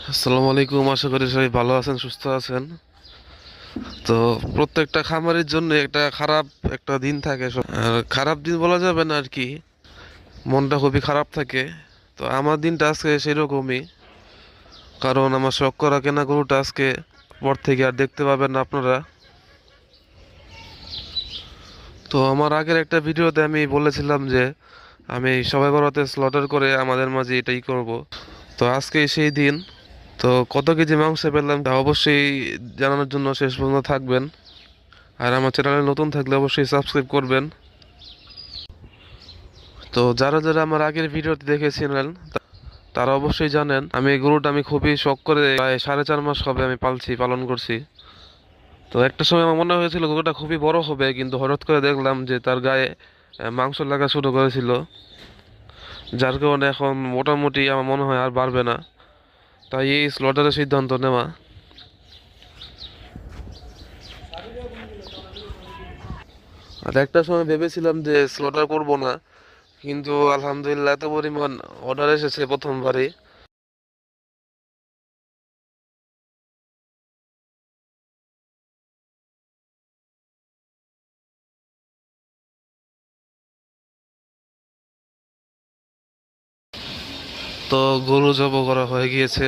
আসসালামু আলাইকুম। আশা করি সবাই ভালো আছেন, সুস্থ আছেন। তো প্রত্যেকটা খামারের জন্য একটা খারাপ একটা দিন থাকে। আর খারাপ দিন বলা যাবে না আর কি, মনটা খুবই খারাপ থাকে। তো আমার দিনটা আজকে সেরকমই, কারণ আমার শখ করা কেনা গরুটা আজকে পর থেকে আর দেখতে পাবেন না আপনারা। তো আমার আগের একটা ভিডিওতে আমি বলেছিলাম যে আমি সবাই বড়তে স্লটার করে আমাদের মাঝে এটাই করব। তো আজকে সেই দিন। তো কত কেজি মাংস পেলাম তা অবশ্যই জানানোর জন্য শেষ পর্যন্ত থাকবেন। আর আমার চ্যানেলে নতুন থাকলে অবশ্যই সাবস্ক্রাইব করবেন। তো যারা যারা আমার আগের ভিডিওটি দেখেছিলেন তারা অবশ্যই জানেন আমি এই গরুটা আমি খুবই শখ করে প্রায় 4.5 মাস হবে আমি পালন করছি। তো একটা সময় আমার মনে হয়েছিল গরুটা খুবই বড় হবে, কিন্তু হঠাৎ করে দেখলাম যে তার গায়ে মাংস লাগা শুরু করেছিল, যার কারণে এখন মোটামুটি আমার মনে হয় আর বাড়বে না। তাই এই স্লটারের সিদ্ধান্ত নেওয়া। আর একটা সময় ভেবেছিলাম যে স্লটার করব না, কিন্তু আলহামদুলিল্লাহ এত পরিমাণ অর্ডার এসেছে প্রথমবারই। তো গরু জব করা হয়ে গিয়েছে।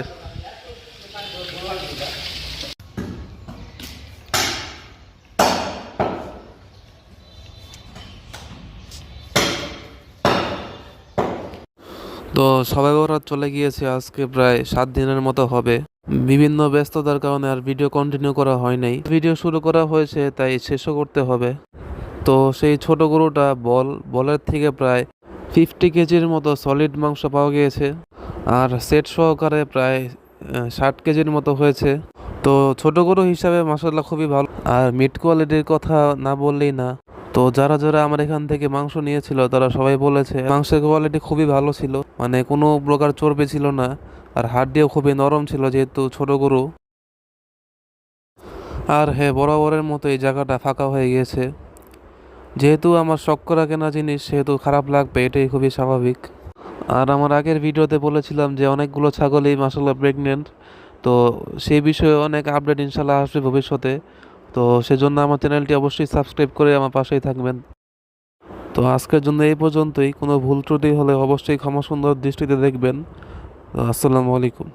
তো সবাই বরাত চলে গিয়েছে, আজকে প্রায় 7 দিনের মতো হবে। বিভিন্ন ব্যস্ততার কারণে আর ভিডিও কন্টিনিউ করা হয় নাই। ভিডিও শুরু করা হয়েছে তাই শেষও করতে হবে। তো সেই ছোট গরুটা বলের থেকে প্রায় 50 কেজির মতো সলিড মাংস পাওয়া গিয়েছে। আর সেট সহকারে প্রায় 60 কেজির মতো হয়েছে। তো ছোট গরু হিসাবে মাসাল্লাহ খুবই ভালো। আর মিট কোয়ালিটির কথা না বললেই না। তো যারা যারা আমার এখান থেকে মাংস নিয়েছিল তারা সবাই বলেছে মাংসের কোয়ালিটি খুবই ভালো ছিল, মানে কোনো প্রকার চর্বি ছিল না। আর হাড্ডিও খুবই নরম ছিল যেহেতু ছোট গরু। আর হ্যাঁ, বরাবরের মতো এই জায়গাটা ফাঁকা হয়ে গিয়েছে। যেহেতু আমার শখ করা কেনা জিনিস, সেহেতু খারাপ লাগবে, এটাই খুবই স্বাভাবিক। আর আমার আগের ভিডিওতে বলেছিলাম যে অনেকগুলো ছাগলই মাসাল্লাহ প্রেগনেন্ট। তো সেই বিষয়ে অনেক আপডেট ইনশাল্লাহ আসবে ভবিষ্যতে। তো সেজন্য আমার চ্যানেলটি অবশ্যই সাবস্ক্রাইব করে আমার পাশেই থাকবেন। তো আজকের জন্য এই পর্যন্তই। কোনো ভুল ত্রুটি হলে অবশ্যই ক্ষমা সুন্দর দৃষ্টিতে দেখবেন। আসসালামু আলাইকুম।